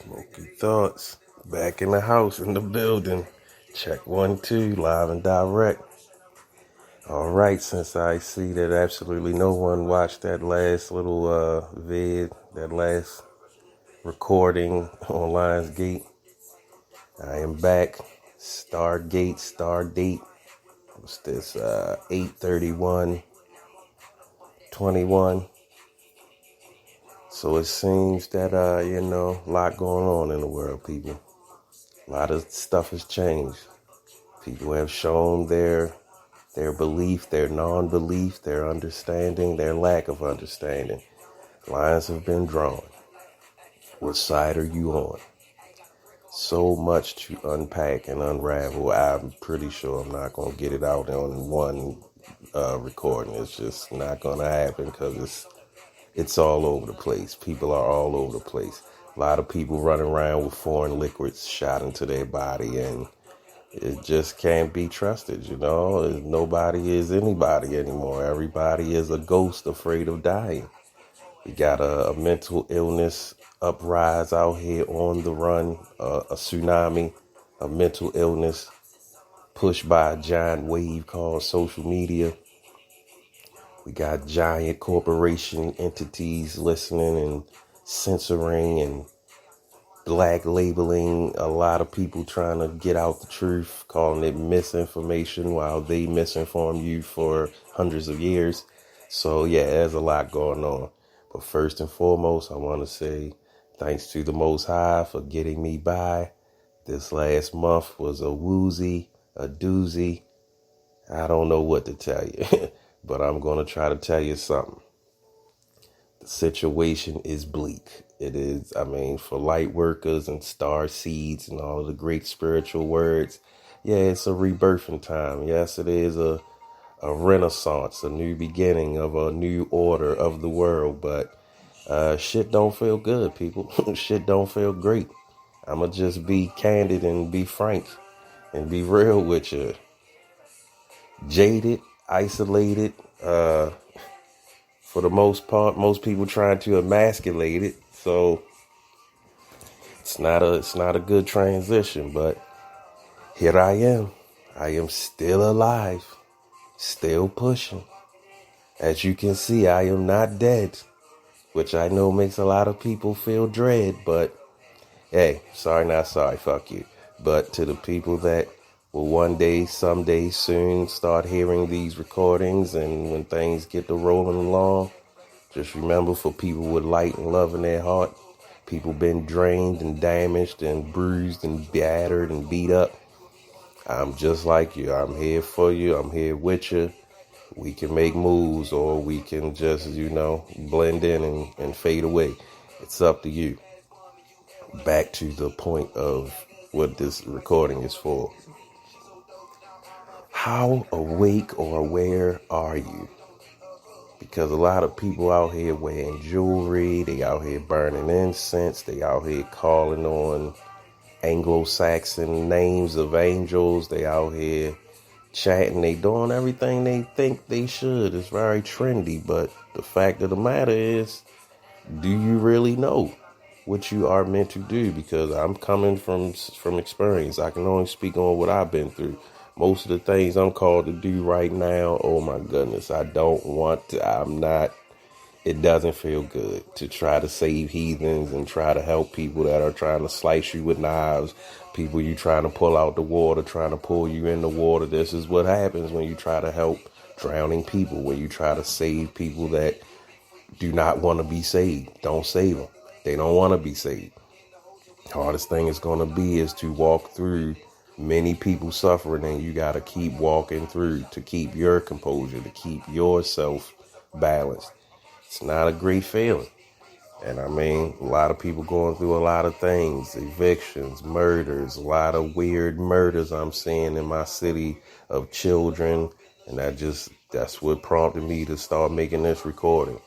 Smoky Thoughts, back in the house, in the building. Check 1, 2, live and direct. All right, since I see that absolutely no one watched that last little vid, that last recording on Lionsgate, I am back. Stardate. What's this? 8/31/21. So it seems that, a lot going on in the world, people. A lot of stuff has changed. People have shown their belief, their non-belief, their understanding, their lack of understanding. Lines have been drawn. What side are you on? So much to unpack and unravel. I'm pretty sure I'm not going to get it out on one recording. It's just not going to happen because it's all over the place. People are all over the place. A lot of people running around with foreign liquids shot into their body, and it just can't be trusted, Nobody is anybody anymore. Everybody is a ghost afraid of dying. We got a mental illness uprise out here on the run, a tsunami, a mental illness pushed by a giant wave called social media. We got giant corporation entities listening and censoring and black labeling a lot of people, trying to get out the truth, calling it misinformation while they misinform you for hundreds of years. So yeah, there's a lot going on. But first and foremost, I want to say thanks to the Most High for getting me by. This last month was a woozy, a doozy. I don't know what to tell you, but I'm going to try to tell you something. The situation is bleak. It is, for light workers and star seeds and all of the great spiritual words. Yeah, it's a rebirthing time. Yes, it is a renaissance, a new beginning of a new order of the world. But shit don't feel good, people. Shit don't feel great. I'ma just be candid and be frank and be real with you. Jaded, isolated, for the most part, most people trying to emasculate it. So it's not a good transition, but here I am. I am still alive, still pushing. As you can see, I am not dead, which I know makes a lot of people feel dread, but hey, sorry, not sorry, fuck you. But to the people that will one day, someday, soon start hearing these recordings, and when things get to rolling along, just remember, for people with light and love in their heart, people been drained and damaged and bruised and battered and beat up, I'm just like you. I'm here for you. I'm here with you. We can make moves, or we can just, blend in and fade away. It's up to you. Back to the point of what this recording is for. How awake or aware are you? Because a lot of people out here wearing jewelry, they out here burning incense, they out here calling on Anglo-Saxon names of angels, they out here chatting, they doing everything they think they should. It's very trendy, but the fact of the matter is, do you really know what you are meant to do? Because I'm coming from experience. I can only speak on what I've been through. Most of the things I'm called to do right now, oh my goodness, I don't want to, it doesn't feel good to try to save heathens and try to help people that are trying to slice you with knives, people you trying to pull out the water, trying to pull you in the water. This is what happens when you try to help drowning people, when you try to save people that do not want to be saved. Don't save them. They don't want to be saved. Hardest thing is going to be is to walk through many people suffering, and you got to keep walking through to keep your composure, to keep yourself balanced. It's not a great feeling. And a lot of people going through a lot of things, evictions, murders, a lot of weird murders I'm seeing in my city of children. And that's what prompted me to start making this recording.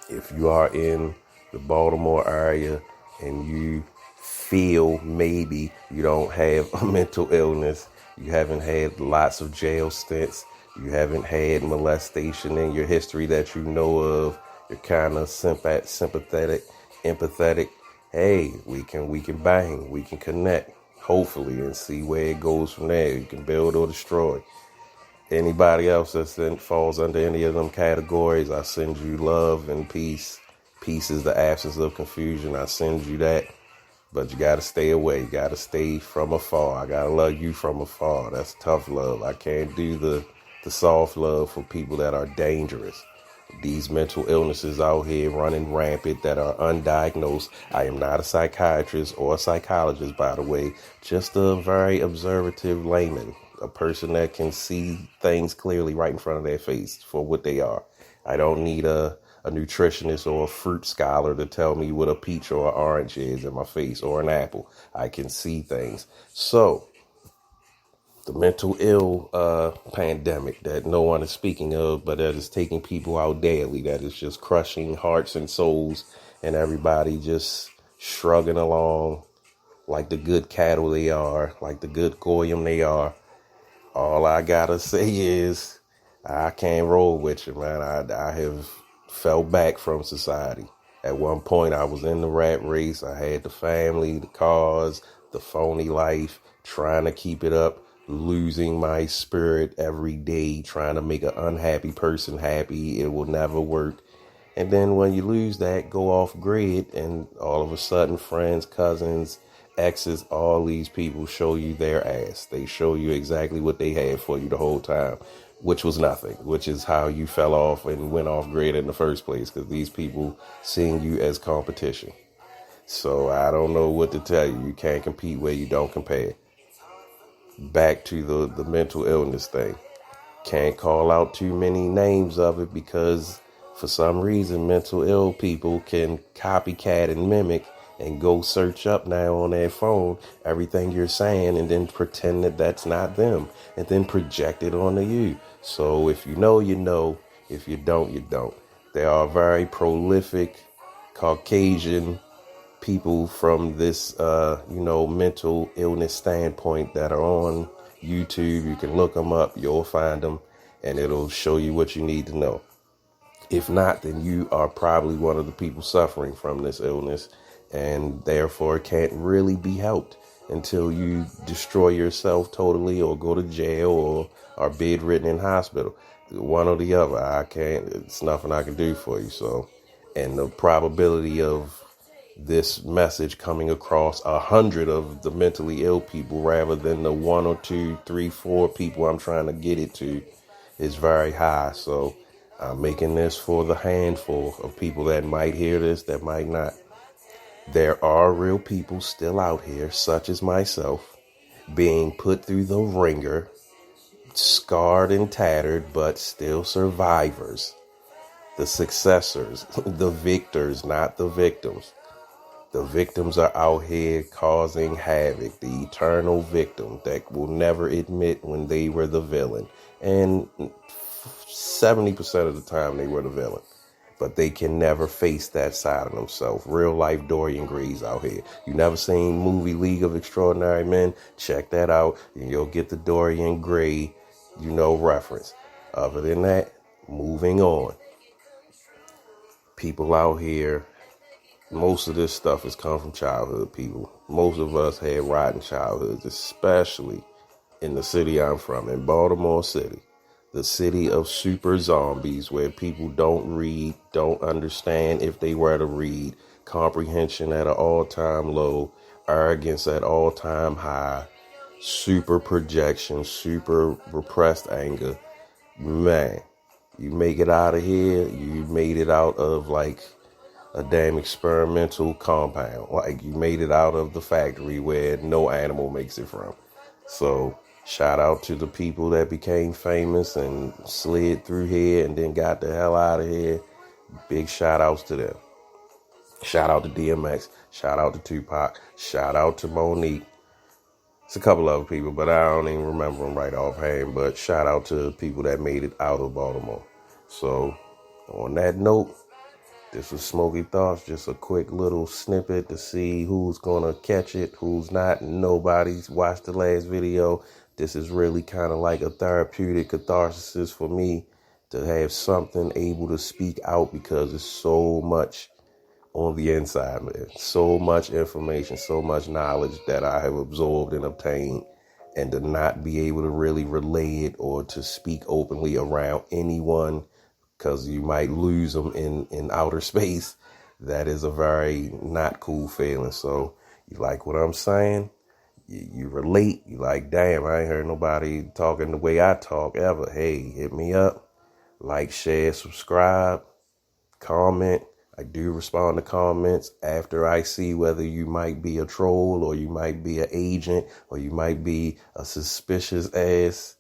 If you are in the Baltimore area and you feel maybe you don't have a mental illness, you haven't had lots of jail stints, you haven't had molestation in your history that you know of, you're kind of sympathetic, empathetic, hey, we can bang, we can connect, hopefully, and see where it goes from there. You can build or destroy. Anybody else that falls under any of them categories, I send you love and peace. Peace is the absence of confusion. I send you that. But you got to stay away. You got to stay from afar. I got to love you from afar. That's tough love. I can't do the soft love for people that are dangerous. These mental illnesses out here running rampant that are undiagnosed. I am not a psychiatrist or a psychologist, by the way, just a very observative layman, a person that can see things clearly right in front of their face for what they are. I don't need a nutritionist or a fruit scholar to tell me what a peach or an orange is in my face or an apple. I can see things. So the mental ill pandemic that no one is speaking of, but that is taking people out daily, that is just crushing hearts and souls, and everybody just shrugging along like the good cattle they are, like the good goyim they are. All I gotta say is I can't roll with you, man. I have fell back from society. At one point, I was in the rat race. I had the family, the cars, the phony life, trying to keep it up, losing my spirit every day, trying to make an unhappy person happy. It will never work. And then when you lose that, go off grid, and all of a sudden, friends, cousins, exes, all these people show you their ass. They show you exactly what they had for you the whole time, which was nothing, which is how you fell off and went off grid in the first place, because these people seeing you as competition. So I don't know what to tell you. You can't compete where you don't compare. Back to the mental illness thing. Can't call out too many names of it because for some reason mental ill people can copycat and mimic and go search up now on their phone everything you're saying and then pretend that that's not them and then project it onto you. So if you know, you know. If you don't, you don't. There are very prolific Caucasian people from this, mental illness standpoint that are on YouTube. You can look them up. You'll find them and it'll show you what you need to know. If not, then you are probably one of the people suffering from this illness and therefore can't really be helped until you destroy yourself totally or go to jail or are bedridden in hospital. One or the other. It's nothing I can do for you. So, and the probability of this message coming across 100 of the mentally ill people rather than the 1 or 2, 3, 4 people I'm trying to get it to is very high. So I'm making this for the handful of people that might hear this, that might not. There are real people still out here, such as myself, being put through the ringer, scarred and tattered, but still survivors. The successors, the victors, not the victims. The victims are out here causing havoc, the eternal victim that will never admit when they were the villain. And 70% of the time they were the villain. But they can never face that side of themselves. Real life Dorian Grays out here. You never seen movie League of Extraordinary Men? Check that out and you'll get the Dorian Gray, reference. Other than that, moving on. People out here, most of this stuff has come from childhood people. Most of us had rotten childhoods, especially in the city I'm from, in Baltimore City. The city of super zombies where people don't read, don't understand if they were to read, comprehension at an all-time low, arrogance at all-time high, super projection, super repressed anger. Man, you make it out of here, you made it out of like a damn experimental compound. Like you made it out of the factory where no animal makes it from. So shout out to the people that became famous and slid through here and then got the hell out of here. Big shout outs to them. Shout out to DMX. Shout out to Tupac. Shout out to Monique. It's a couple other people, but I don't even remember them right offhand. But shout out to people that made it out of Baltimore. So on that note, this was Smoky Thoughts, just a quick little snippet to see who's going to catch it, who's not. Nobody's watched the last video. This is really kind of like a therapeutic catharsis for me to have something able to speak out because there's so much on the inside, man. So much information, so much knowledge that I have absorbed and obtained, and to not be able to really relay it or to speak openly around anyone because you might lose them in outer space. That is a very not cool feeling. So you like what I'm saying? You relate. You like, damn, I ain't heard nobody talking the way I talk ever. Hey, hit me up. Like, share, subscribe, comment. I do respond to comments after I see whether you might be a troll or you might be an agent or you might be a suspicious ass,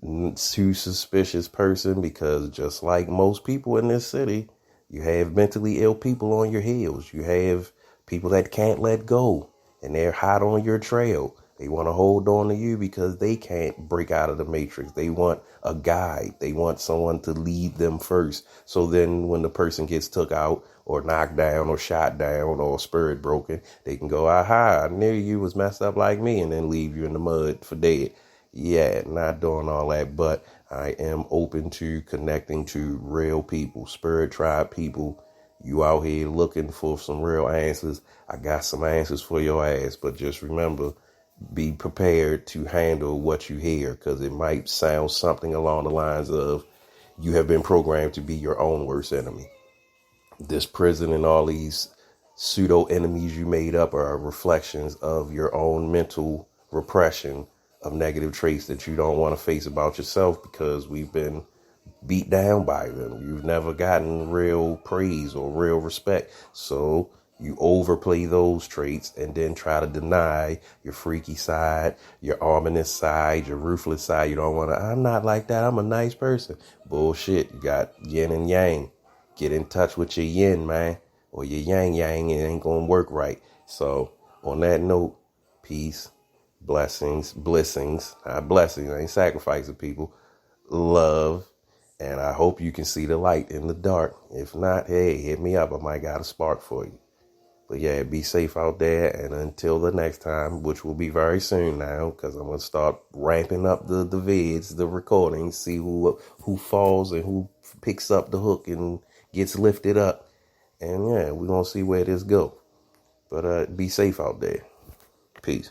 too suspicious person, because just like most people in this city, you have mentally ill people on your heels. You have people that can't let go and they're hot on your trail. They want to hold on to you because they can't break out of the matrix. They want a guide. They want someone to lead them first. So then when the person gets took out or knocked down or shot down or spirit broken, they can go, aha, I knew you was messed up like me, and then leave you in the mud for dead. Yeah, not doing all that, but I am open to connecting to real people, spirit tribe people. You out here looking for some real answers. I got some answers for your ass, but just remember, be prepared to handle what you hear, because it might sound something along the lines of you have been programmed to be your own worst enemy. This prison and all these pseudo enemies you made up are reflections of your own mental repression of negative traits that you don't want to face about yourself, because we've been beat down by them. You've never gotten real praise or real respect. So you overplay those traits and then try to deny your freaky side, your ominous side, your ruthless side. You don't want to, I'm not like that. I'm a nice person. Bullshit. You got yin and yang. Get in touch with your yin, man, or your yang. It ain't going to work right. So on that note, peace, blessings, blessings. Blessings. I ain't sacrificing people. Love. And I hope you can see the light in the dark. If not, hey, hit me up. I might got a spark for you. But yeah, be safe out there. And until the next time, which will be very soon now, because I'm going to start ramping up the vids, the recordings, see who falls and who picks up the hook and gets lifted up. And yeah, we're going to see where this go. But be safe out there. Peace.